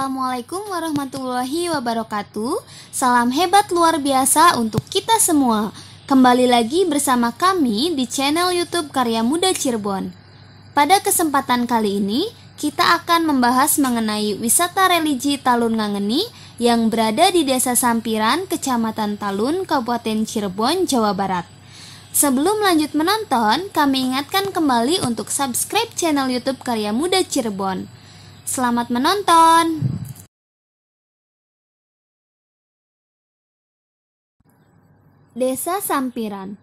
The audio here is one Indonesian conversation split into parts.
Assalamualaikum warahmatullahi wabarakatuh. Salam hebat luar biasa untuk kita semua. Kembali lagi bersama kami di channel YouTube Karya Muda Cirebon. Pada kesempatan kali ini, kita akan membahas mengenai wisata religi Talun Ngangeni yang berada di Desa Sampiran, Kecamatan Talun, Kabupaten Cirebon, Jawa Barat. Sebelum lanjut menonton, kami ingatkan kembali untuk subscribe channel YouTube Karya Muda Cirebon. Selamat menonton. Desa Sampiran.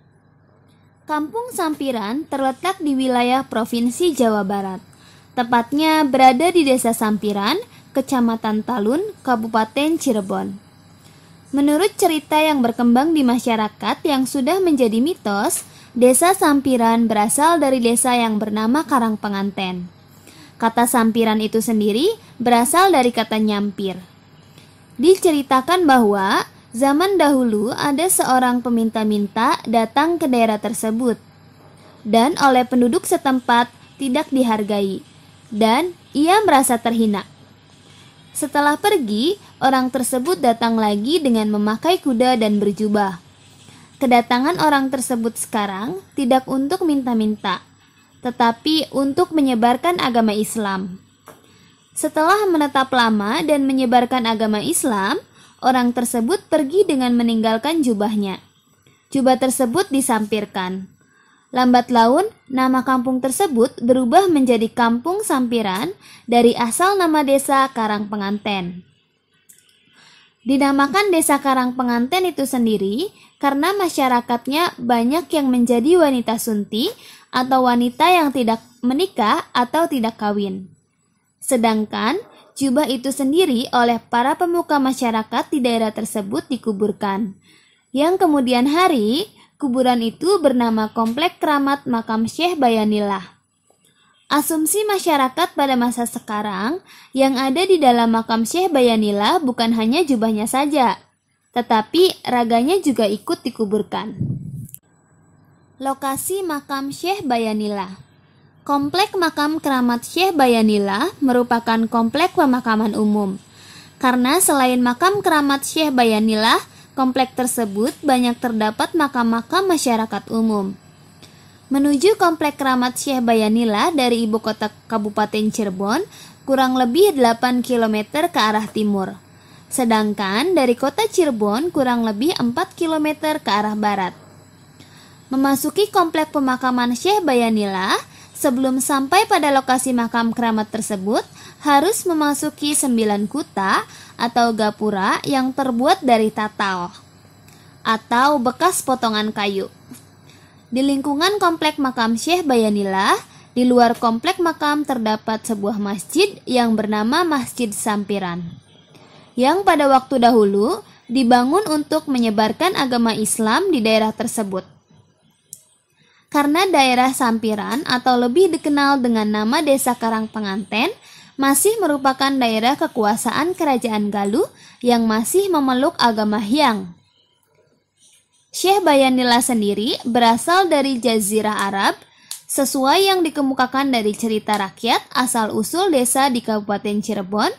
Kampung Sampiran terletak di wilayah Provinsi Jawa Barat. Tepatnya berada di Desa Sampiran, Kecamatan Talun, Kabupaten Cirebon. Menurut cerita yang berkembang di masyarakat yang sudah menjadi mitos, Desa Sampiran berasal dari desa yang bernama Karangpenganten. Kata Sampiran itu sendiri berasal dari kata nyampir. Diceritakan bahwa zaman dahulu ada seorang peminta-minta datang ke daerah tersebut dan oleh penduduk setempat tidak dihargai dan ia merasa terhina. Setelah pergi, orang tersebut datang lagi dengan memakai kuda dan berjubah. Kedatangan orang tersebut sekarang tidak untuk minta-minta, tetapi untuk menyebarkan agama Islam. Setelah menetap lama dan menyebarkan agama Islam, orang tersebut pergi dengan meninggalkan jubahnya. Jubah tersebut disampirkan. Lambat laun, nama kampung tersebut berubah menjadi Kampung Sampiran dari asal nama desa Karangpenganten. Dinamakan Desa Karangpenganten itu sendiri karena masyarakatnya banyak yang menjadi wanita sunti atau wanita yang tidak menikah atau tidak kawin. Sedangkan jubah itu sendiri oleh para pemuka masyarakat di daerah tersebut dikuburkan. Yang kemudian hari, kuburan itu bernama Komplek Keramat Makam Syekh Bayanillah. Asumsi masyarakat pada masa sekarang yang ada di dalam makam Syekh Bayanillah bukan hanya jubahnya saja, tetapi raganya juga ikut dikuburkan. Lokasi makam Syekh Bayanillah. Komplek Makam Keramat Syekh Bayanillah merupakan komplek pemakaman umum. Karena selain makam keramat Syekh Bayanillah, komplek tersebut banyak terdapat makam-makam masyarakat umum. Menuju komplek keramat Syekh Bayanillah dari ibu kota Kabupaten Cirebon kurang lebih 8 km ke arah timur. Sedangkan dari kota Cirebon kurang lebih 4 km ke arah barat. Memasuki komplek pemakaman Syekh Bayanillah, sebelum sampai pada lokasi makam keramat tersebut, harus memasuki 9 kuta atau gapura yang terbuat dari tatal atau bekas potongan kayu. Di lingkungan komplek makam Syekh Bayanillah, di luar komplek makam terdapat sebuah masjid yang bernama Masjid Sampiran, yang pada waktu dahulu dibangun untuk menyebarkan agama Islam di daerah tersebut. Karena daerah Sampiran atau lebih dikenal dengan nama Desa Karangpenganten masih merupakan daerah kekuasaan Kerajaan Galuh yang masih memeluk agama Hyang. Syekh Bayanillah sendiri berasal dari Jazirah Arab, sesuai yang dikemukakan dari cerita rakyat asal-usul desa di Kabupaten Cirebon.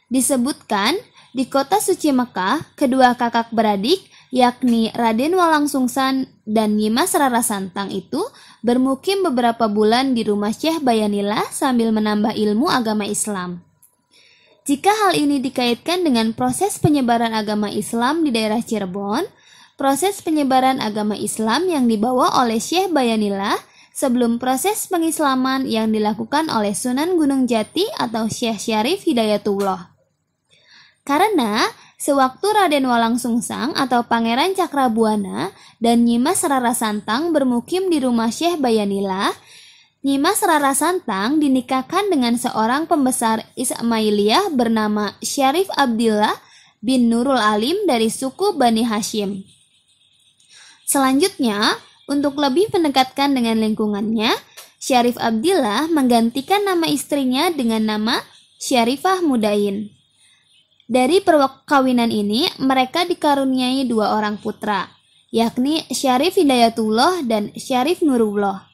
Disebutkan di kota suci Mekah, kedua kakak beradik yakni Raden Walangsungsan dan Nyimas Rara Santang itu bermukim beberapa bulan di rumah Syekh Bayanillah sambil menambah ilmu agama Islam. Jika hal ini dikaitkan dengan proses penyebaran agama Islam di daerah Cirebon, proses penyebaran agama Islam yang dibawa oleh Syekh Bayanillah sebelum proses pengislaman yang dilakukan oleh Sunan Gunung Jati atau Syekh Syarif Hidayatullah. Karena sewaktu Raden Walangsungsang atau Pangeran Cakrabuana dan Nyimas Rara Santang bermukim di rumah Syekh Bayanillah, Nyimas Rara Santang dinikahkan dengan seorang pembesar Ismailiyah bernama Syarif Abdillah bin Nurul Alim dari suku Bani Hashim. Selanjutnya, untuk lebih mendekatkan dengan lingkungannya, Syarif Abdillah menggantikan nama istrinya dengan nama Syarifah Mudain. Dari perkawinan ini, mereka dikaruniai 2 orang putra, yakni Syarif Hidayatullah dan Syarif Nurullah.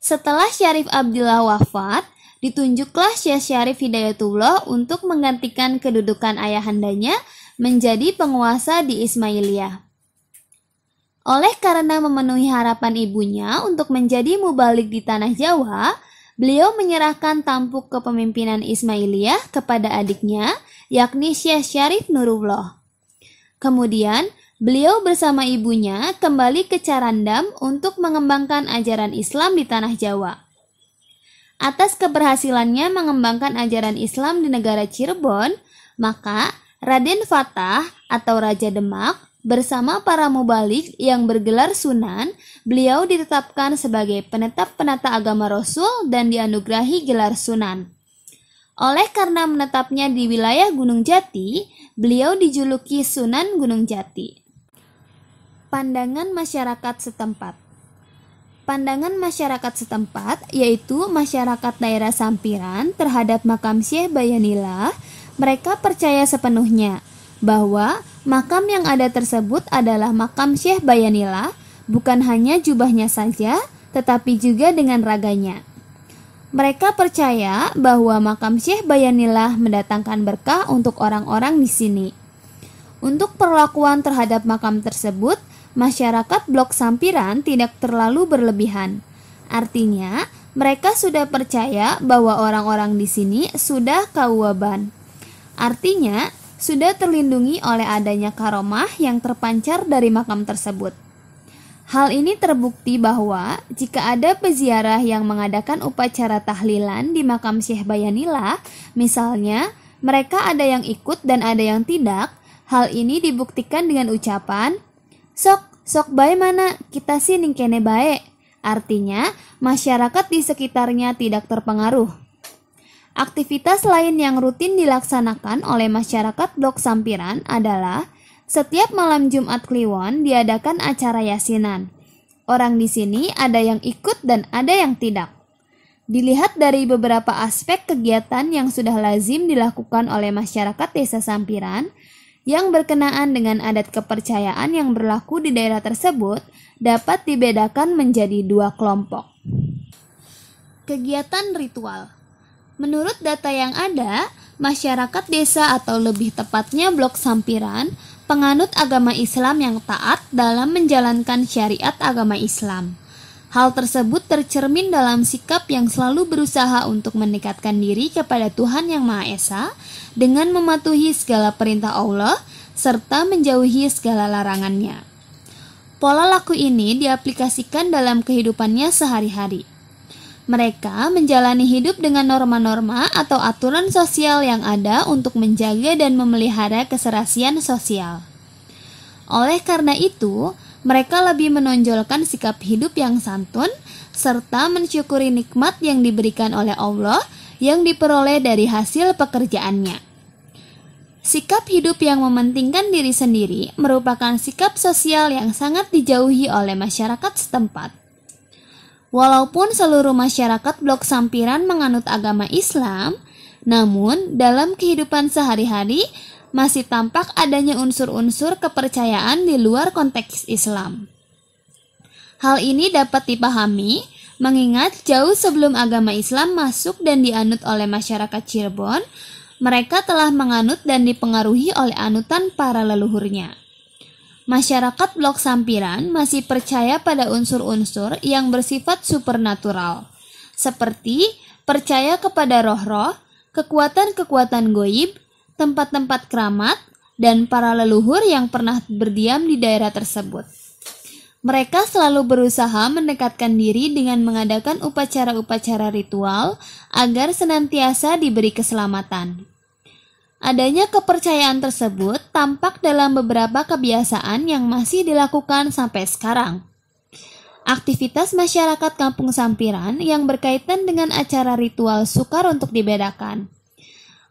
Setelah Syarif Abdillah wafat, ditunjuklah Syekh Syarif Hidayatullah untuk menggantikan kedudukan ayahandanya menjadi penguasa di Ismailiyah. Oleh karena memenuhi harapan ibunya untuk menjadi mubalik di tanah Jawa, beliau menyerahkan tampuk kepemimpinan Ismailiyah kepada adiknya, yakni Syekh Syarif Nurullah. Kemudian, beliau bersama ibunya kembali ke Carandam untuk mengembangkan ajaran Islam di tanah Jawa. Atas keberhasilannya mengembangkan ajaran Islam di negara Cirebon, maka Raden Fatah atau Raja Demak bersama para mubalik yang bergelar Sunan, beliau ditetapkan sebagai penetap penata agama Rasul dan dianugerahi gelar Sunan. Oleh karena menetapnya di wilayah Gunung Jati, beliau dijuluki Sunan Gunung Jati. Pandangan masyarakat setempat. Pandangan masyarakat setempat, yaitu masyarakat daerah Sampiran terhadap makam Syekh Bayanillah, mereka percaya sepenuhnya bahwa makam yang ada tersebut adalah makam Syekh Bayanillah, bukan hanya jubahnya saja, tetapi juga dengan raganya. Mereka percaya bahwa makam Syekh Bayanillah mendatangkan berkah untuk orang-orang di sini. Untuk perlakuan terhadap makam tersebut, masyarakat Blok Sampiran tidak terlalu berlebihan. Artinya, mereka sudah percaya bahwa orang-orang di sini sudah kauwaban. Artinya, sudah terlindungi oleh adanya karomah yang terpancar dari makam tersebut. Hal ini terbukti bahwa jika ada peziarah yang mengadakan upacara tahlilan di makam Syekh Bayanillah, misalnya mereka ada yang ikut dan ada yang tidak, hal ini dibuktikan dengan ucapan, sok bae mana, kita sih ning kene bae. Artinya, masyarakat di sekitarnya tidak terpengaruh. Aktivitas lain yang rutin dilaksanakan oleh masyarakat Blok Sampiran adalah setiap malam Jumat Kliwon diadakan acara yasinan. Orang di sini ada yang ikut dan ada yang tidak. Dilihat dari beberapa aspek kegiatan yang sudah lazim dilakukan oleh masyarakat Desa Sampiran yang berkenaan dengan adat kepercayaan yang berlaku di daerah tersebut dapat dibedakan menjadi dua kelompok. Kegiatan ritual. Menurut data yang ada, masyarakat desa atau lebih tepatnya Blok Sampiran, penganut agama Islam yang taat dalam menjalankan syariat agama Islam. Hal tersebut tercermin dalam sikap yang selalu berusaha untuk mendekatkan diri kepada Tuhan Yang Maha Esa dengan mematuhi segala perintah Allah serta menjauhi segala larangannya. Pola laku ini diaplikasikan dalam kehidupannya sehari-hari. Mereka menjalani hidup dengan norma-norma atau aturan sosial yang ada untuk menjaga dan memelihara keserasian sosial. Oleh karena itu, mereka lebih menonjolkan sikap hidup yang santun, serta mensyukuri nikmat yang diberikan oleh Allah yang diperoleh dari hasil pekerjaannya. Sikap hidup yang mementingkan diri sendiri merupakan sikap sosial yang sangat dijauhi oleh masyarakat setempat. Walaupun seluruh masyarakat Blok Sampiran menganut agama Islam, namun dalam kehidupan sehari-hari masih tampak adanya unsur-unsur kepercayaan di luar konteks Islam. Hal ini dapat dipahami mengingat jauh sebelum agama Islam masuk dan dianut oleh masyarakat Cirebon, mereka telah menganut dan dipengaruhi oleh anutan para leluhurnya. Masyarakat Blok Sampiran masih percaya pada unsur-unsur yang bersifat supernatural, seperti percaya kepada roh-roh, kekuatan-kekuatan goib, tempat-tempat keramat, dan para leluhur yang pernah berdiam di daerah tersebut. Mereka selalu berusaha mendekatkan diri dengan mengadakan upacara-upacara ritual agar senantiasa diberi keselamatan. Adanya kepercayaan tersebut tampak dalam beberapa kebiasaan yang masih dilakukan sampai sekarang. Aktivitas masyarakat Kampung Sampiran yang berkaitan dengan acara ritual sukar untuk dibedakan.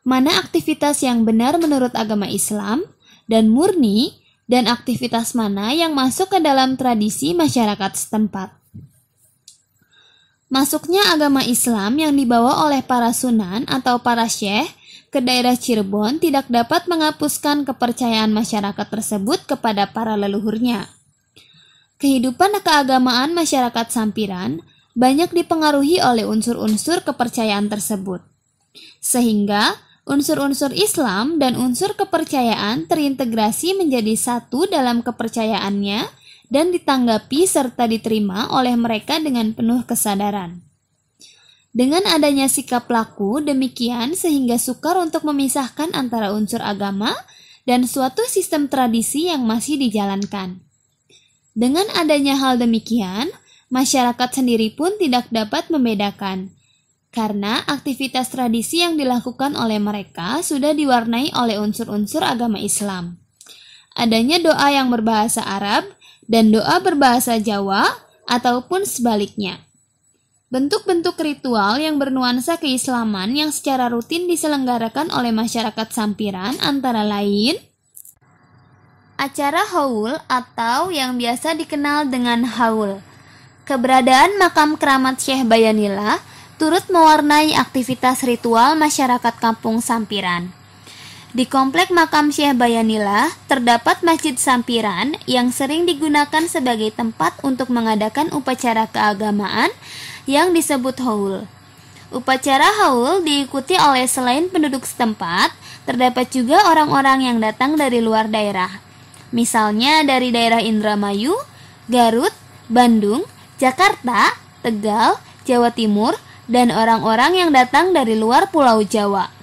Mana aktivitas yang benar menurut agama Islam dan murni, dan aktivitas mana yang masuk ke dalam tradisi masyarakat setempat. Masuknya agama Islam yang dibawa oleh para sunan atau para syekh ke daerah Cirebon tidak dapat menghapuskan kepercayaan masyarakat tersebut kepada para leluhurnya. Kehidupan keagamaan masyarakat Sampiran banyak dipengaruhi oleh unsur-unsur kepercayaan tersebut. Sehingga unsur-unsur Islam dan unsur kepercayaan terintegrasi menjadi satu dalam kepercayaannya dan ditanggapi serta diterima oleh mereka dengan penuh kesadaran. Dengan adanya sikap laku demikian sehingga sukar untuk memisahkan antara unsur agama dan suatu sistem tradisi yang masih dijalankan. Dengan adanya hal demikian, masyarakat sendiri pun tidak dapat membedakan, karena aktivitas tradisi yang dilakukan oleh mereka sudah diwarnai oleh unsur-unsur agama Islam. Adanya doa yang berbahasa Arab dan doa berbahasa Jawa ataupun sebaliknya. Bentuk-bentuk ritual yang bernuansa keislaman yang secara rutin diselenggarakan oleh masyarakat Sampiran antara lain acara haul atau yang biasa dikenal dengan haul. Keberadaan makam keramat Syekh Bayanillah turut mewarnai aktivitas ritual masyarakat kampung Sampiran. Di komplek makam Syekh Bayanillah terdapat Masjid Sampiran yang sering digunakan sebagai tempat untuk mengadakan upacara keagamaan yang disebut haul. Upacara haul diikuti oleh selain penduduk setempat, terdapat juga orang-orang yang datang dari luar daerah. Misalnya dari daerah Indramayu, Garut, Bandung, Jakarta, Tegal, Jawa Timur, dan orang-orang yang datang dari luar Pulau Jawa.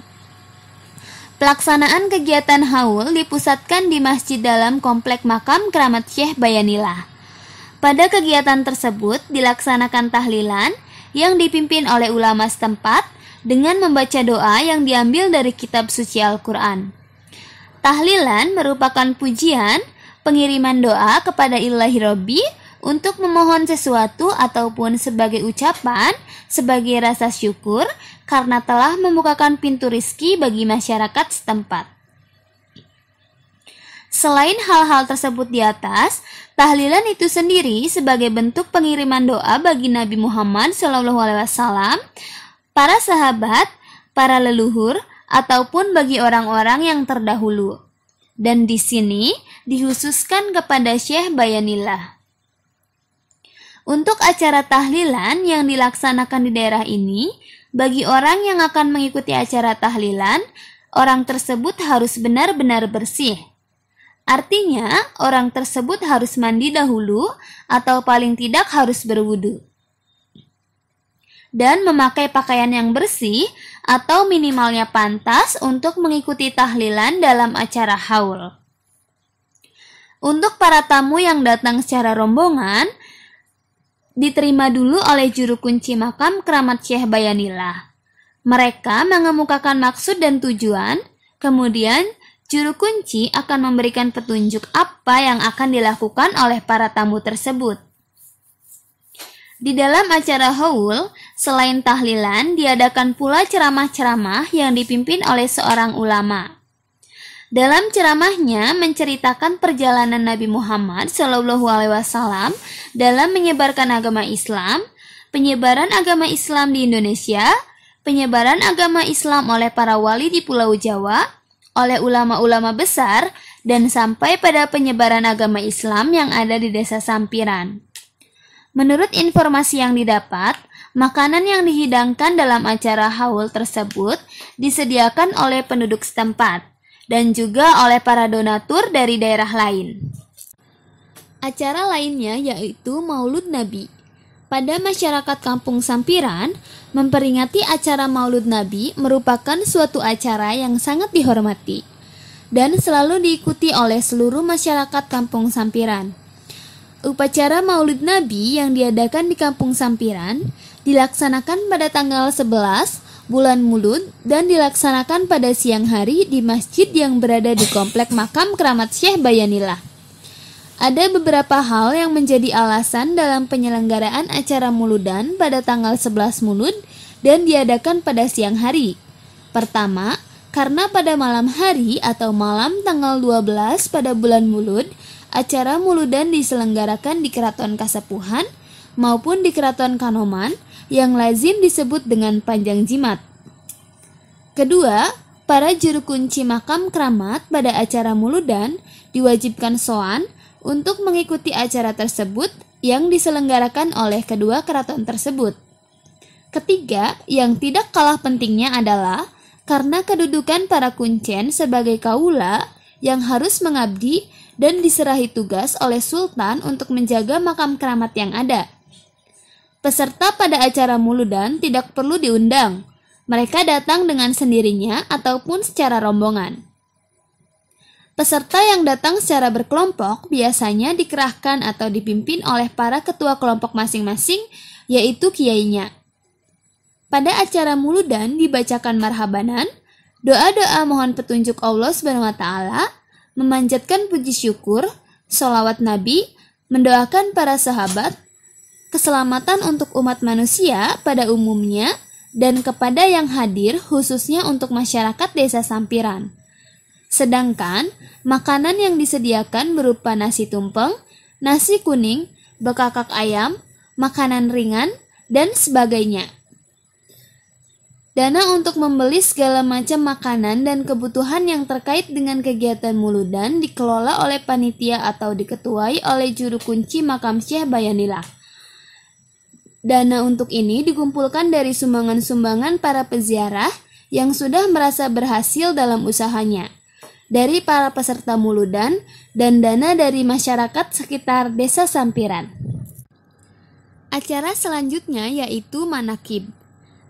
Pelaksanaan kegiatan haul dipusatkan di masjid dalam komplek makam keramat Syekh Bayanillah. Pada kegiatan tersebut dilaksanakan tahlilan yang dipimpin oleh ulama setempat dengan membaca doa yang diambil dari kitab suci Al-Quran. Tahlilan merupakan pujian, pengiriman doa kepada Ilahi Robbi untuk memohon sesuatu ataupun sebagai ucapan, sebagai rasa syukur karena telah membukakan pintu rizki bagi masyarakat setempat. Selain hal-hal tersebut di atas, tahlilan itu sendiri sebagai bentuk pengiriman doa bagi Nabi Muhammad SAW, para sahabat, para leluhur, ataupun bagi orang-orang yang terdahulu. Dan di sini dikhususkan kepada Syekh Bayanillah. Untuk acara tahlilan yang dilaksanakan di daerah ini, bagi orang yang akan mengikuti acara tahlilan, orang tersebut harus benar-benar bersih. Artinya, orang tersebut harus mandi dahulu atau paling tidak harus berwudu. Dan memakai pakaian yang bersih atau minimalnya pantas untuk mengikuti tahlilan dalam acara haul. Untuk para tamu yang datang secara rombongan, diterima dulu oleh juru kunci makam keramat Syekh Bayanillah. Mereka mengemukakan maksud dan tujuan, kemudian juru kunci akan memberikan petunjuk apa yang akan dilakukan oleh para tamu tersebut. Di dalam acara haul, selain tahlilan, diadakan pula ceramah-ceramah yang dipimpin oleh seorang ulama. Dalam ceramahnya menceritakan perjalanan Nabi Muhammad SAW dalam menyebarkan agama Islam, penyebaran agama Islam di Indonesia, penyebaran agama Islam oleh para wali di Pulau Jawa, oleh ulama-ulama besar, dan sampai pada penyebaran agama Islam yang ada di desa Sampiran. Menurut informasi yang didapat, makanan yang dihidangkan dalam acara haul tersebut disediakan oleh penduduk setempat dan juga oleh para donatur dari daerah lain. Acara lainnya yaitu Maulud Nabi. Pada masyarakat kampung Sampiran, memperingati acara Maulud Nabi merupakan suatu acara yang sangat dihormati dan selalu diikuti oleh seluruh masyarakat kampung Sampiran. Upacara Maulid Nabi yang diadakan di Kampung Sampiran dilaksanakan pada tanggal 11 bulan Mulud dan dilaksanakan pada siang hari di masjid yang berada di komplek makam keramat Syekh Bayanillah. Ada beberapa hal yang menjadi alasan dalam penyelenggaraan acara Muludan pada tanggal 11 Mulud dan diadakan pada siang hari. Pertama, karena pada malam hari atau malam tanggal 12 pada bulan Mulud, acara Muludan diselenggarakan di Keraton Kasepuhan maupun di Keraton Kanoman yang lazim disebut dengan Panjang Jimat. Kedua, para juru kunci makam keramat pada acara Muludan diwajibkan soan untuk mengikuti acara tersebut yang diselenggarakan oleh kedua keraton tersebut. Ketiga, yang tidak kalah pentingnya adalah karena kedudukan para kuncen sebagai kaula yang harus mengabdi dan diserahi tugas oleh sultan untuk menjaga makam keramat yang ada. Peserta pada acara muludan tidak perlu diundang. Mereka datang dengan sendirinya ataupun secara rombongan. Peserta yang datang secara berkelompok biasanya dikerahkan atau dipimpin oleh para ketua kelompok masing-masing, yaitu kiainya. Pada acara muludan dibacakan marhabanan, doa-doa mohon petunjuk Allah SWT, memanjatkan puji syukur, sholawat Nabi, mendoakan para sahabat, keselamatan untuk umat manusia pada umumnya, dan kepada yang hadir khususnya untuk masyarakat desa Sampiran. Sedangkan, makanan yang disediakan berupa nasi tumpeng, nasi kuning, bekakak ayam, makanan ringan, dan sebagainya. Dana untuk membeli segala macam makanan dan kebutuhan yang terkait dengan kegiatan muludan dikelola oleh panitia atau diketuai oleh juru kunci makam Syekh Bayanillah. Dana untuk ini dikumpulkan dari sumbangan-sumbangan para peziarah yang sudah merasa berhasil dalam usahanya, dari para peserta muludan, dan dana dari masyarakat sekitar desa Sampiran. Acara selanjutnya yaitu manakib.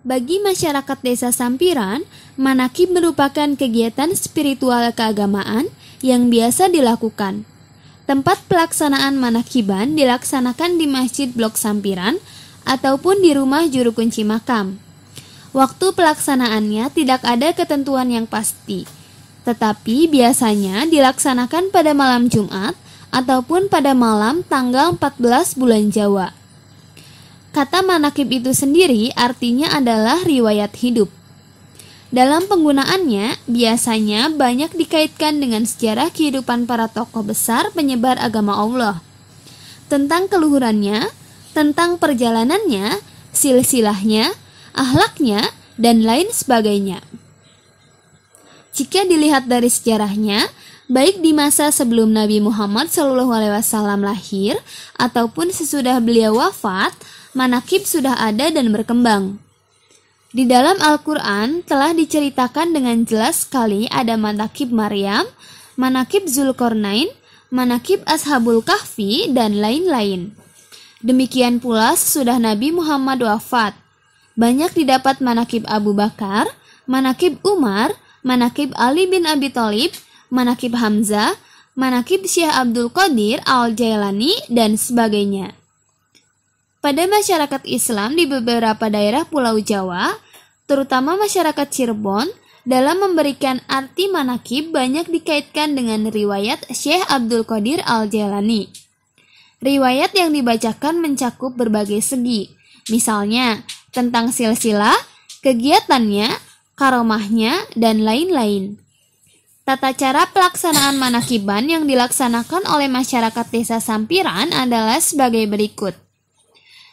Bagi masyarakat desa Sampiran, manakib merupakan kegiatan spiritual keagamaan yang biasa dilakukan. Tempat pelaksanaan manakiban dilaksanakan di Masjid Blok Sampiran ataupun di rumah juru kunci makam. Waktu pelaksanaannya tidak ada ketentuan yang pasti, tetapi biasanya dilaksanakan pada malam Jumat ataupun pada malam tanggal 14 bulan Jawa. Kata manakib itu sendiri artinya adalah riwayat hidup. Dalam penggunaannya, biasanya banyak dikaitkan dengan sejarah kehidupan para tokoh besar penyebar agama Allah, tentang keluhurannya, tentang perjalanannya, silsilahnya, akhlaknya, dan lain sebagainya. Jika dilihat dari sejarahnya, baik di masa sebelum Nabi Muhammad SAW lahir ataupun sesudah beliau wafat, manakib sudah ada dan berkembang. Di dalam Al-Quran telah diceritakan dengan jelas sekali ada manakib Maryam, manakib Zulkarnain, manakib Ashabul Kahfi, dan lain-lain. Demikian pula sesudah Nabi Muhammad wafat, banyak didapat manakib Abu Bakar, manakib Umar, manakib Ali bin Abi Thalib, manakib Hamzah, manakib Syekh Abdul Qadir Al-Jailani, dan sebagainya. Pada masyarakat Islam di beberapa daerah Pulau Jawa, terutama masyarakat Cirebon, dalam memberikan arti manakib banyak dikaitkan dengan riwayat Syekh Abdul Qadir Al-Jailani. Riwayat yang dibacakan mencakup berbagai segi, misalnya tentang silsilah, kegiatannya, karomahnya, dan lain-lain. Tata cara pelaksanaan manakiban yang dilaksanakan oleh masyarakat desa Sampiran adalah sebagai berikut.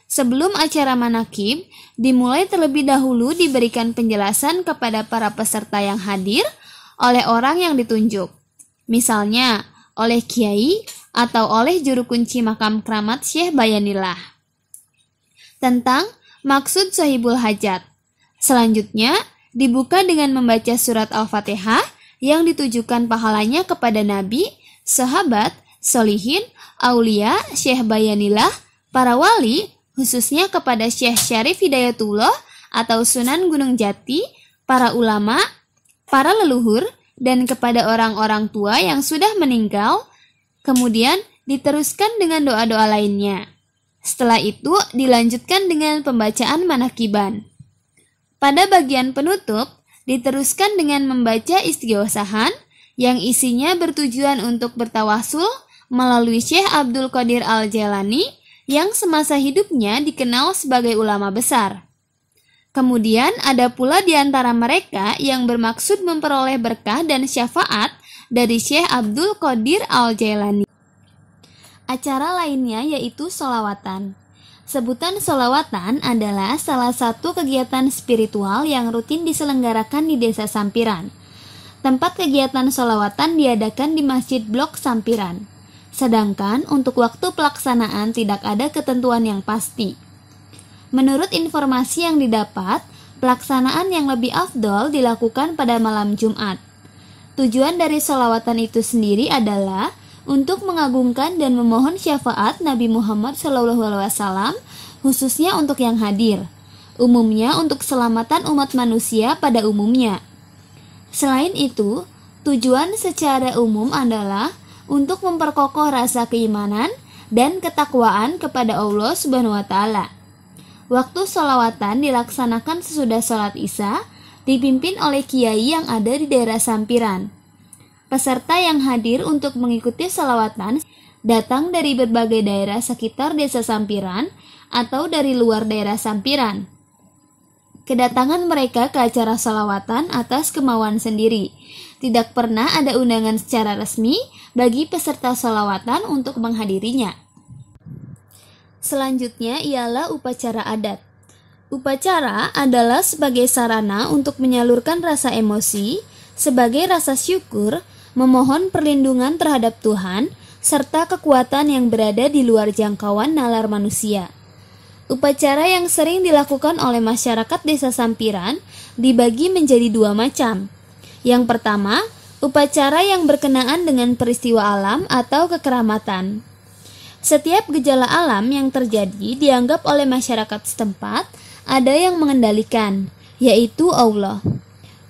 Sebelum acara manakib, dimulai terlebih dahulu diberikan penjelasan kepada para peserta yang hadir oleh orang yang ditunjuk. Misalnya, oleh kiai atau oleh juru kunci makam keramat Syekh Bayanillah. Tentang maksud Sahibul Hajat. Selanjutnya, dibuka dengan membaca surat Al-Fatihah yang ditujukan pahalanya kepada Nabi, sahabat, solihin, aulia, Syekh Bayanillah, para wali, khususnya kepada Syekh Syarif Hidayatullah atau Sunan Gunung Jati, para ulama, para leluhur, dan kepada orang-orang tua yang sudah meninggal. Kemudian diteruskan dengan doa-doa lainnya. Setelah itu dilanjutkan dengan pembacaan manakiban. Pada bagian penutup, diteruskan dengan membaca istighosahan yang isinya bertujuan untuk bertawasul melalui Syekh Abdul Qadir Al-Jailani yang semasa hidupnya dikenal sebagai ulama besar. Kemudian ada pula di antara mereka yang bermaksud memperoleh berkah dan syafaat dari Syekh Abdul Qadir Al-Jailani. Acara lainnya yaitu sholawatan. Sebutan sholawatan adalah salah satu kegiatan spiritual yang rutin diselenggarakan di desa Sampiran. Tempat kegiatan sholawatan diadakan di Masjid Blok Sampiran. Sedangkan untuk waktu pelaksanaan tidak ada ketentuan yang pasti. Menurut informasi yang didapat, pelaksanaan yang lebih afdol dilakukan pada malam Jumat. Tujuan dari sholawatan itu sendiri adalah untuk mengagungkan dan memohon syafaat Nabi Muhammad SAW, khususnya untuk yang hadir, umumnya untuk keselamatan umat manusia pada umumnya. Selain itu, tujuan secara umum adalah untuk memperkokoh rasa keimanan dan ketakwaan kepada Allah Subhanahu wa Ta'ala. Waktu sholawatan dilaksanakan sesudah sholat Isya, dipimpin oleh kiai yang ada di daerah Sampiran. Peserta yang hadir untuk mengikuti sholawatan datang dari berbagai daerah sekitar desa Sampiran atau dari luar daerah Sampiran. Kedatangan mereka ke acara sholawatan atas kemauan sendiri. Tidak pernah ada undangan secara resmi bagi peserta sholawatan untuk menghadirinya. Selanjutnya ialah upacara adat. Upacara adalah sebagai sarana untuk menyalurkan rasa emosi, sebagai rasa syukur, memohon perlindungan terhadap Tuhan, serta kekuatan yang berada di luar jangkauan nalar manusia. Upacara yang sering dilakukan oleh masyarakat desa Sampiran dibagi menjadi dua macam. Yang pertama, upacara yang berkenaan dengan peristiwa alam atau kekeramatan. Setiap gejala alam yang terjadi dianggap oleh masyarakat setempat ada yang mengendalikan, yaitu Allah.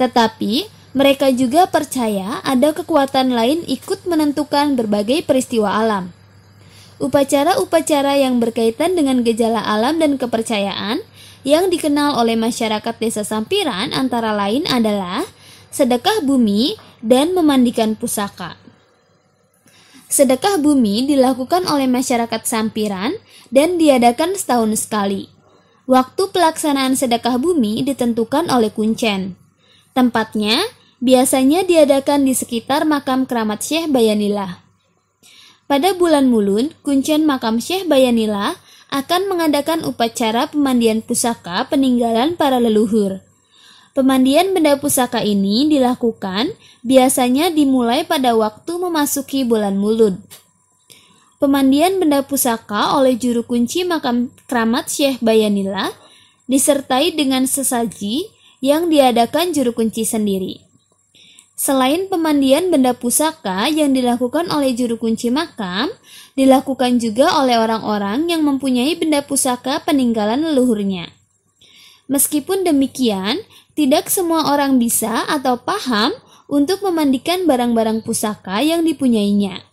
Tetapi, mereka juga percaya ada kekuatan lain ikut menentukan berbagai peristiwa alam. Upacara-upacara yang berkaitan dengan gejala alam dan kepercayaan yang dikenal oleh masyarakat desa Sampiran antara lain adalah sedekah bumi dan memandikan pusaka. Sedekah bumi dilakukan oleh masyarakat Sampiran dan diadakan setahun sekali. Waktu pelaksanaan sedekah bumi ditentukan oleh kuncen. Tempatnya biasanya diadakan di sekitar makam keramat Syekh Bayanillah. Pada bulan Mulud, kuncen makam Syekh Bayanillah akan mengadakan upacara pemandian pusaka peninggalan para leluhur. Pemandian benda pusaka ini dilakukan biasanya dimulai pada waktu memasuki bulan Mulud. Pemandian benda pusaka oleh juru kunci makam keramat Syekh Bayanillah disertai dengan sesaji yang diadakan juru kunci sendiri. Selain pemandian benda pusaka yang dilakukan oleh juru kunci makam, dilakukan juga oleh orang-orang yang mempunyai benda pusaka peninggalan leluhurnya. Meskipun demikian, tidak semua orang bisa atau paham untuk memandikan barang-barang pusaka yang dipunyainya.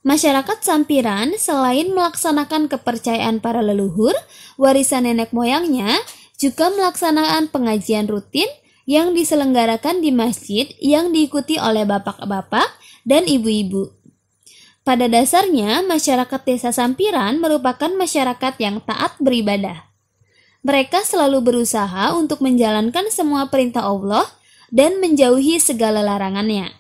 Masyarakat Sampiran selain melaksanakan kepercayaan para leluhur, warisan nenek moyangnya, juga melaksanakan pengajian rutin yang diselenggarakan di masjid yang diikuti oleh bapak-bapak dan ibu-ibu. Pada dasarnya, masyarakat desa Sampiran merupakan masyarakat yang taat beribadah. Mereka selalu berusaha untuk menjalankan semua perintah Allah dan menjauhi segala larangannya.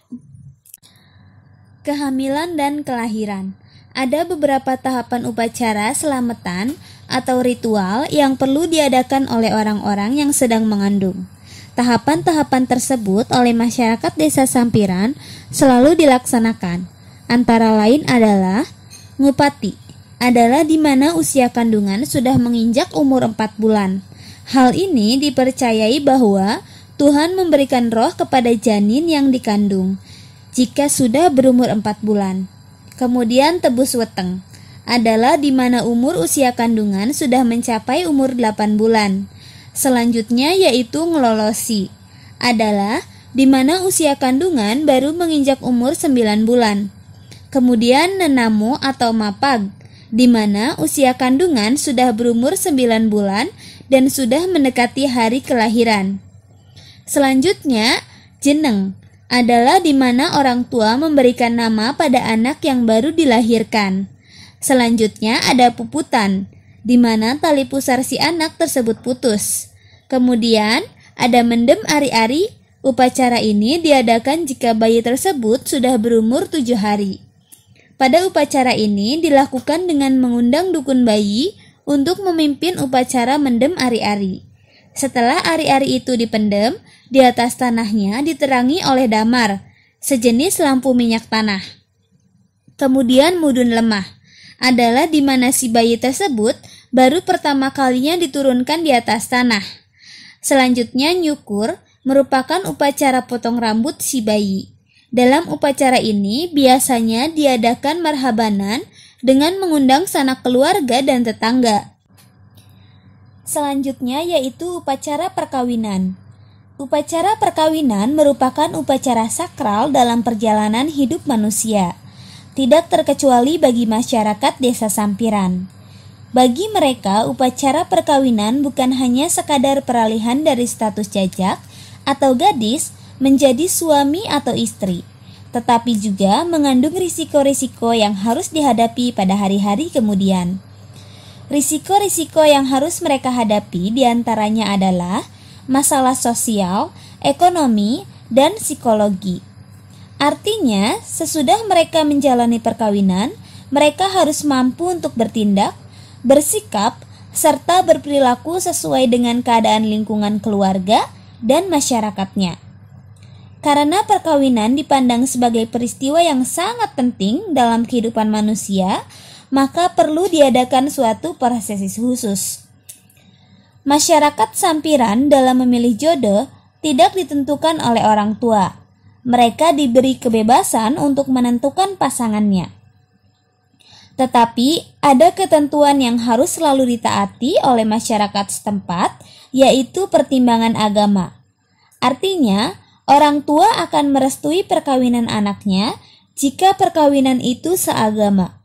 Kehamilan dan kelahiran. Ada beberapa tahapan upacara selamatan atau ritual yang perlu diadakan oleh orang-orang yang sedang mengandung. Tahapan-tahapan tersebut oleh masyarakat desa Sampiran selalu dilaksanakan. Antara lain adalah ngupati, adalah di mana usia kandungan sudah menginjak umur 4 bulan. Hal ini dipercayai bahwa Tuhan memberikan roh kepada janin yang dikandung jika sudah berumur 4 bulan. Kemudian tebus weteng, adalah di mana umur usia kandungan sudah mencapai umur 8 bulan. Selanjutnya yaitu ngelolosi, adalah di mana usia kandungan baru menginjak umur 9 bulan. Kemudian nenamu atau mapag, di mana usia kandungan sudah berumur 9 bulan dan sudah mendekati hari kelahiran. Selanjutnya, jeneng, adalah di mana orang tua memberikan nama pada anak yang baru dilahirkan. Selanjutnya ada puputan, di mana tali pusar si anak tersebut putus. Kemudian ada mendem ari-ari. Upacara ini diadakan jika bayi tersebut sudah berumur 7 hari. Pada upacara ini dilakukan dengan mengundang dukun bayi untuk memimpin upacara mendem ari-ari. Setelah ari-ari itu dipendem, di atas tanahnya diterangi oleh damar, sejenis lampu minyak tanah. Kemudian mudun lemah adalah di mana si bayi tersebut baru pertama kalinya diturunkan di atas tanah. Selanjutnya nyukur merupakan upacara potong rambut si bayi. Dalam upacara ini biasanya diadakan marhabanan dengan mengundang sanak keluarga dan tetangga. Selanjutnya yaitu upacara perkawinan. Upacara perkawinan merupakan upacara sakral dalam perjalanan hidup manusia, tidak terkecuali bagi masyarakat desa Sampiran. Bagi mereka, upacara perkawinan bukan hanya sekadar peralihan dari status jajak atau gadis menjadi suami atau istri, tetapi juga mengandung risiko-risiko yang harus dihadapi pada hari-hari kemudian. Risiko-risiko yang harus mereka hadapi diantaranya adalah masalah sosial, ekonomi, dan psikologi. Artinya, sesudah mereka menjalani perkawinan, mereka harus mampu untuk bertindak, bersikap, serta berperilaku sesuai dengan keadaan lingkungan keluarga dan masyarakatnya. Karena perkawinan dipandang sebagai peristiwa yang sangat penting dalam kehidupan manusia, maka perlu diadakan suatu prosesi khusus. Masyarakat Sampiran dalam memilih jodoh tidak ditentukan oleh orang tua. Mereka diberi kebebasan untuk menentukan pasangannya. Tetapi ada ketentuan yang harus selalu ditaati oleh masyarakat setempat, yaitu pertimbangan agama. Artinya, orang tua akan merestui perkawinan anaknya jika perkawinan itu seagama.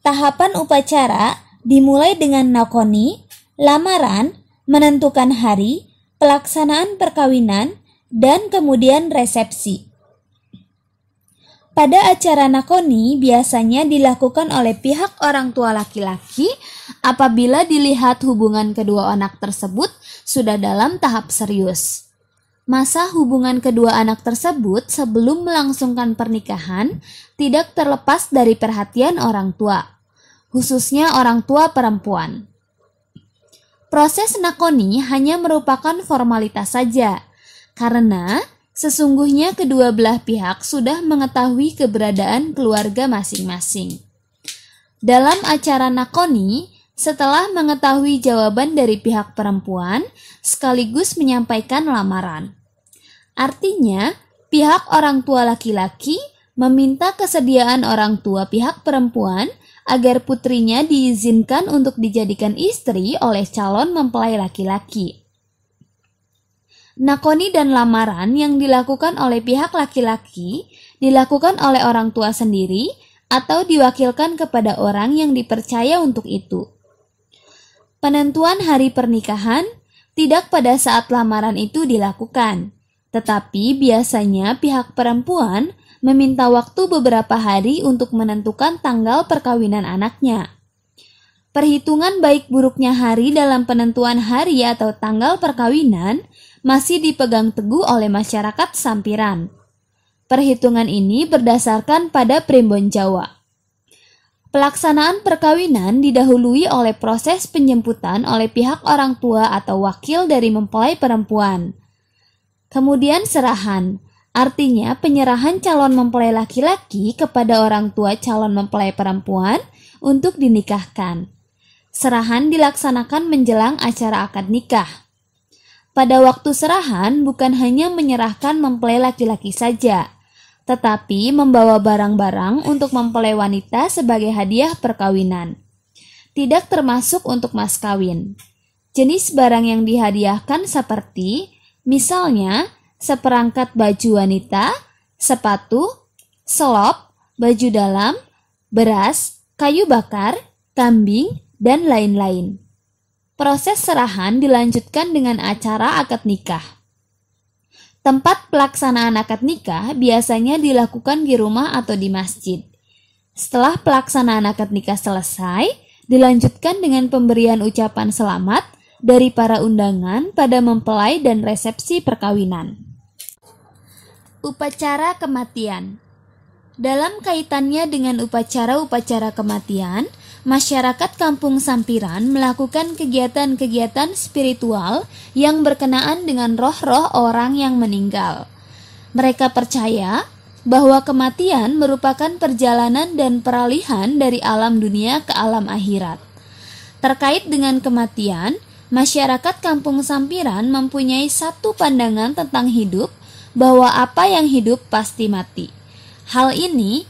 Tahapan upacara dimulai dengan nakoni, lamaran, menentukan hari, pelaksanaan perkawinan, dan kemudian resepsi. Pada acara nakoni biasanya dilakukan oleh pihak orang tua laki-laki apabila dilihat hubungan kedua anak tersebut sudah dalam tahap serius. Masa hubungan kedua anak tersebut sebelum melangsungkan pernikahan tidak terlepas dari perhatian orang tua, khususnya orang tua perempuan. Proses nakoni hanya merupakan formalitas saja, karena sesungguhnya kedua belah pihak sudah mengetahui keberadaan keluarga masing-masing. Dalam acara nakoni, setelah mengetahui jawaban dari pihak perempuan, sekaligus menyampaikan lamaran. Artinya, pihak orang tua laki-laki meminta kesediaan orang tua pihak perempuan agar putrinya diizinkan untuk dijadikan istri oleh calon mempelai laki-laki. Nakoni dan lamaran yang dilakukan oleh pihak laki-laki dilakukan oleh orang tua sendiri atau diwakilkan kepada orang yang dipercaya untuk itu. Penentuan hari pernikahan tidak pada saat lamaran itu dilakukan, tetapi biasanya pihak perempuan meminta waktu beberapa hari untuk menentukan tanggal perkawinan anaknya. Perhitungan baik buruknya hari dalam penentuan hari atau tanggal perkawinan masih dipegang teguh oleh masyarakat Sampiran. Perhitungan ini berdasarkan pada primbon Jawa. Pelaksanaan perkawinan didahului oleh proses penjemputan oleh pihak orang tua atau wakil dari mempelai perempuan. Kemudian serahan, artinya penyerahan calon mempelai laki-laki kepada orang tua calon mempelai perempuan untuk dinikahkan. Serahan dilaksanakan menjelang acara akad nikah. Pada waktu serahan bukan hanya menyerahkan mempelai laki-laki saja, tetapi membawa barang-barang untuk mempelai wanita sebagai hadiah perkawinan. Tidak termasuk untuk mas kawin. Jenis barang yang dihadiahkan seperti, misalnya, seperangkat baju wanita, sepatu, selop, baju dalam, beras, kayu bakar, kambing, dan lain-lain. Proses serahan dilanjutkan dengan acara akad nikah. Tempat pelaksanaan akad nikah biasanya dilakukan di rumah atau di masjid. Setelah pelaksanaan akad nikah selesai, dilanjutkan dengan pemberian ucapan selamat dari para undangan pada mempelai dan resepsi perkawinan. Upacara kematian. Dalam kaitannya dengan upacara-upacara kematian, masyarakat Kampung Sampiran melakukan kegiatan-kegiatan spiritual yang berkenaan dengan roh-roh orang yang meninggal. Mereka percaya bahwa kematian merupakan perjalanan dan peralihan dari alam dunia ke alam akhirat. Terkait dengan kematian, masyarakat Kampung Sampiran mempunyai satu pandangan tentang hidup, bahwa apa yang hidup pasti mati. Hal ini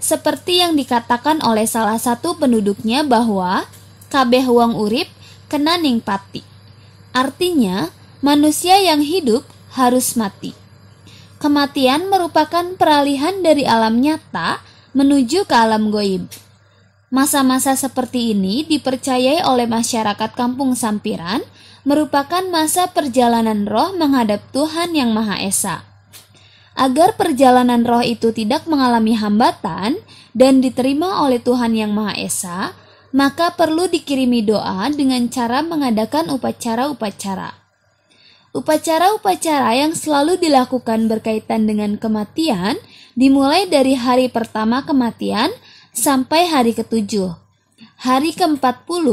seperti yang dikatakan oleh salah satu penduduknya bahwa kabeh wong urip kena ning pati. Artinya, manusia yang hidup harus mati. Kematian merupakan peralihan dari alam nyata menuju ke alam goib. Masa-masa seperti ini dipercayai oleh masyarakat Kampung Sampiran merupakan masa perjalanan roh menghadap Tuhan Yang Maha Esa. Agar perjalanan roh itu tidak mengalami hambatan dan diterima oleh Tuhan Yang Maha Esa, maka perlu dikirimi doa dengan cara mengadakan upacara-upacara. Upacara-upacara yang selalu dilakukan berkaitan dengan kematian dimulai dari hari pertama kematian sampai hari ke-7. Hari ke-40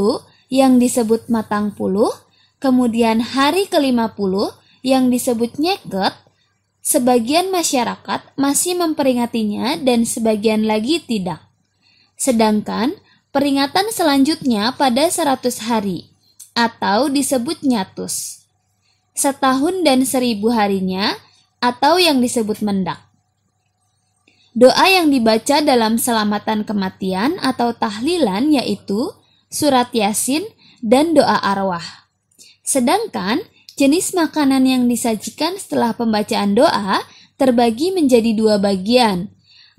yang disebut matang puluh, kemudian hari ke-50 yang disebut nyeket. Sebagian masyarakat masih memperingatinya dan sebagian lagi tidak. Sedangkan peringatan selanjutnya pada 100 hari atau disebut nyatus. Setahun dan 1000 harinya atau yang disebut mendak. Doa yang dibaca dalam selamatan kematian atau tahlilan yaitu surat Yasin dan doa arwah. Sedangkan jenis makanan yang disajikan setelah pembacaan doa terbagi menjadi 2 bagian.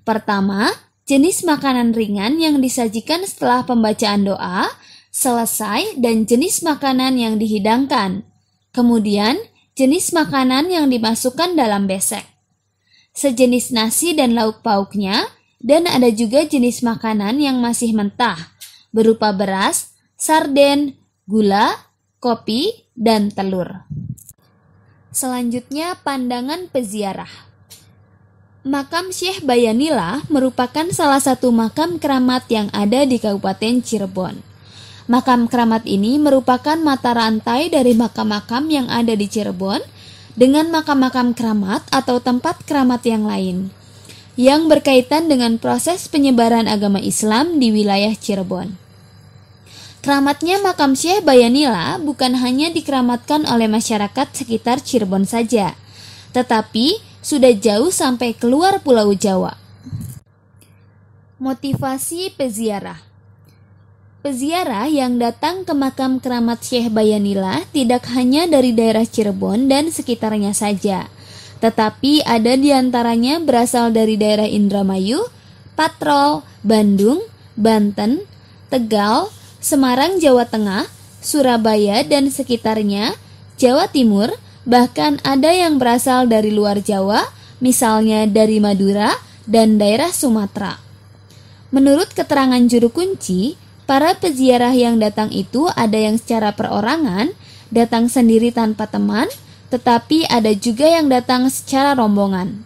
Pertama, jenis makanan ringan yang disajikan setelah pembacaan doa selesai dan jenis makanan yang dihidangkan. Kemudian, jenis makanan yang dimasukkan dalam besek. Sejenis nasi dan lauk pauknya, dan ada juga jenis makanan yang masih mentah, berupa beras, sarden, gula, kopi, dan telur. Selanjutnya, pandangan peziarah. Makam Syekh Bayanila merupakan salah satu makam keramat yang ada di Kabupaten Cirebon. Makam keramat ini merupakan mata rantai dari makam-makam yang ada di Cirebon dengan makam-makam keramat atau tempat keramat yang lain yang berkaitan dengan proses penyebaran agama Islam di wilayah Cirebon. Keramatnya makam Syekh Bayanila bukan hanya dikeramatkan oleh masyarakat sekitar Cirebon saja, tetapi sudah jauh sampai keluar Pulau Jawa. Motivasi peziarah. Peziarah yang datang ke makam keramat Syekh Bayanila tidak hanya dari daerah Cirebon dan sekitarnya saja, tetapi ada di antaranya berasal dari daerah Indramayu, Patrol, Bandung, Banten, Tegal, Semarang Jawa Tengah, Surabaya dan sekitarnya, Jawa Timur, bahkan ada yang berasal dari luar Jawa, misalnya dari Madura dan daerah Sumatera. Menurut keterangan juru kunci, para peziarah yang datang itu ada yang secara perorangan, datang sendiri tanpa teman, tetapi ada juga yang datang secara rombongan.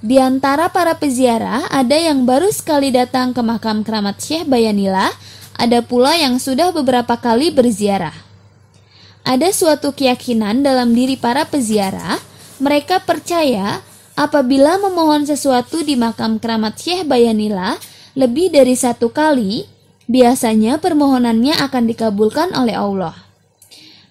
Di antara para peziarah ada yang baru sekali datang ke makam keramat Syekh Bayanila, ada pula yang sudah beberapa kali berziarah. Ada suatu keyakinan dalam diri para peziarah, mereka percaya apabila memohon sesuatu di makam keramat Syekh Bayanila lebih dari 1 kali, biasanya permohonannya akan dikabulkan oleh Allah.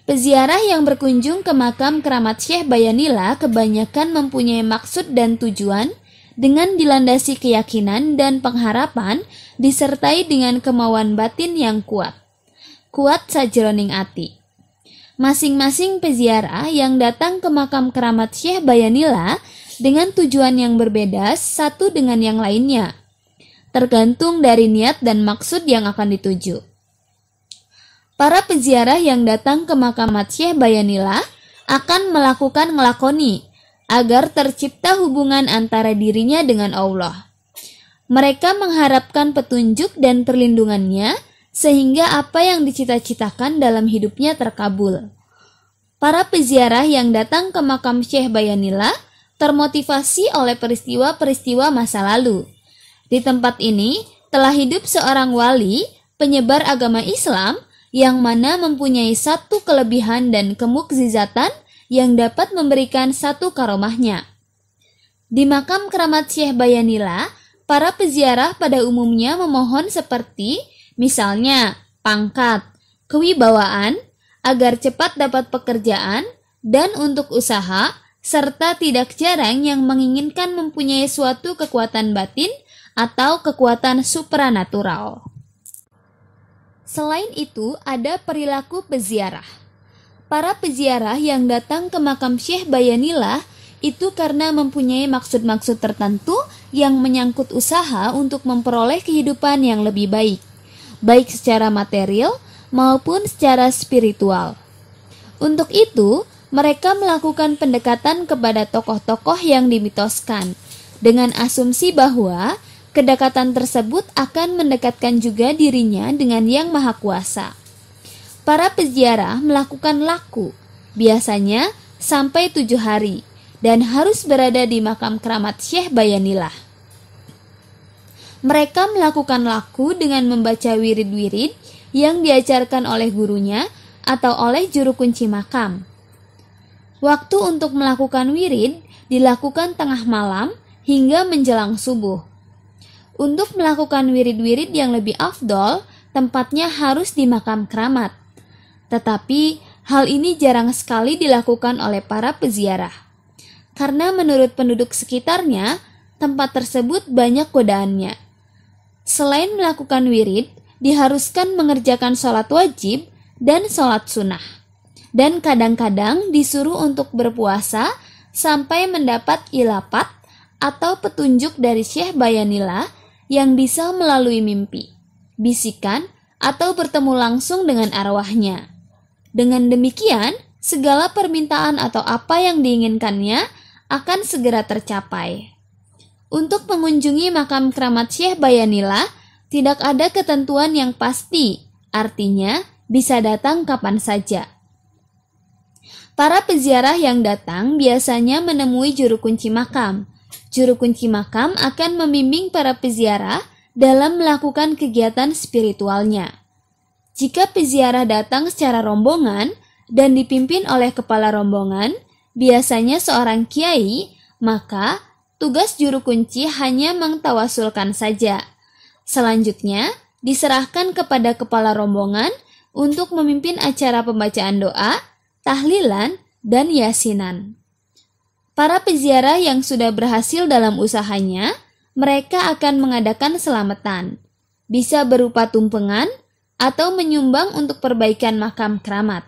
Peziarah yang berkunjung ke makam keramat Syekh Bayanila kebanyakan mempunyai maksud dan tujuan dengan dilandasi keyakinan dan pengharapan disertai dengan kemauan batin yang kuat. Kuat sajroning ati. Masing-masing peziarah yang datang ke makam keramat Syekh Bayanila dengan tujuan yang berbeda satu dengan yang lainnya, tergantung dari niat dan maksud yang akan dituju. Para peziarah yang datang ke makam Syekh Bayanila akan melakukan ngelakoni agar tercipta hubungan antara dirinya dengan Allah. Mereka mengharapkan petunjuk dan perlindungannya sehingga apa yang dicita-citakan dalam hidupnya terkabul. Para peziarah yang datang ke makam Syekh Bayanila termotivasi oleh peristiwa-peristiwa masa lalu. Di tempat ini telah hidup seorang wali penyebar agama Islam yang mana mempunyai satu kelebihan dan kemukjizatan yang dapat memberikan satu karomahnya. Di makam keramat Syekh Bayanila, para peziarah pada umumnya memohon seperti misalnya pangkat, kewibawaan, agar cepat dapat pekerjaan, dan untuk usaha, serta tidak jarang yang menginginkan mempunyai suatu kekuatan batin atau kekuatan supranatural. Selain itu, ada perilaku peziarah. Para peziarah yang datang ke makam Syekh Bayanila itu karena mempunyai maksud-maksud tertentu yang menyangkut usaha untuk memperoleh kehidupan yang lebih baik, baik secara material maupun secara spiritual. Untuk itu, mereka melakukan pendekatan kepada tokoh-tokoh yang dimitoskan, dengan asumsi bahwa kedekatan tersebut akan mendekatkan juga dirinya dengan Yang Maha Kuasa. Para peziarah melakukan laku, biasanya sampai 7 hari, dan harus berada di makam keramat Syekh Bayanila. Mereka melakukan laku dengan membaca wirid-wirid yang diajarkan oleh gurunya atau oleh juru kunci makam. Waktu untuk melakukan wirid dilakukan tengah malam hingga menjelang subuh. Untuk melakukan wirid-wirid yang lebih afdol, tempatnya harus di makam keramat. Tetapi hal ini jarang sekali dilakukan oleh para peziarah. Karena menurut penduduk sekitarnya, tempat tersebut banyak godaannya. Selain melakukan wirid, diharuskan mengerjakan sholat wajib dan sholat sunnah. Dan kadang-kadang disuruh untuk berpuasa sampai mendapat ilafat atau petunjuk dari Syekh Bayanila yang bisa melalui mimpi, bisikan, atau bertemu langsung dengan arwahnya. Dengan demikian, segala permintaan atau apa yang diinginkannya akan segera tercapai. Untuk mengunjungi makam keramat Syekh Bayanila, tidak ada ketentuan yang pasti, artinya bisa datang kapan saja. Para peziarah yang datang biasanya menemui juru kunci makam. Juru kunci makam akan membimbing para peziarah dalam melakukan kegiatan spiritualnya. Jika peziarah datang secara rombongan dan dipimpin oleh kepala rombongan, biasanya seorang kiai, maka tugas juru kunci hanya mengtawasulkan saja. Selanjutnya, diserahkan kepada kepala rombongan untuk memimpin acara pembacaan doa, tahlilan, dan yasinan. Para peziarah yang sudah berhasil dalam usahanya, mereka akan mengadakan selamatan, bisa berupa tumpengan atau menyumbang untuk perbaikan makam keramat.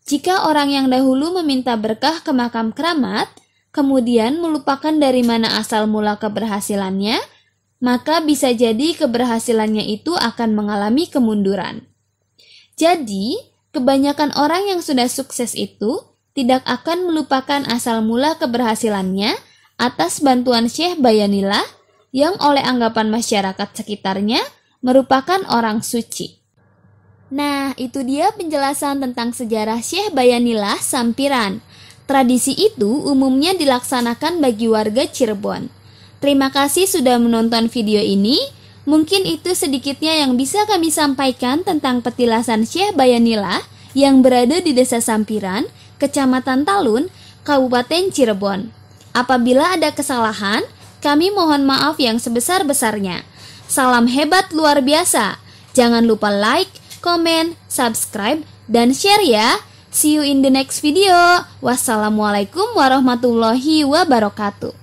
Jika orang yang dahulu meminta berkah ke makam keramat, kemudian melupakan dari mana asal mula keberhasilannya, maka bisa jadi keberhasilannya itu akan mengalami kemunduran. Jadi, kebanyakan orang yang sudah sukses itu tidak akan melupakan asal mula keberhasilannya atas bantuan Syekh Bayanila yang oleh anggapan masyarakat sekitarnya merupakan orang suci. Nah, itu dia penjelasan tentang sejarah Syekh Bayanila Sampiran. Tradisi itu umumnya dilaksanakan bagi warga Cirebon. Terima kasih sudah menonton video ini. Mungkin itu sedikitnya yang bisa kami sampaikan tentang petilasan Syekh Bayanila yang berada di Desa Sampiran, Kecamatan Talun, Kabupaten Cirebon. Apabila ada kesalahan, kami mohon maaf yang sebesar-besarnya. Salam hebat luar biasa. Jangan lupa like, komen, subscribe, dan share ya. See you in the next video. Wassalamualaikum warahmatullahi wabarakatuh.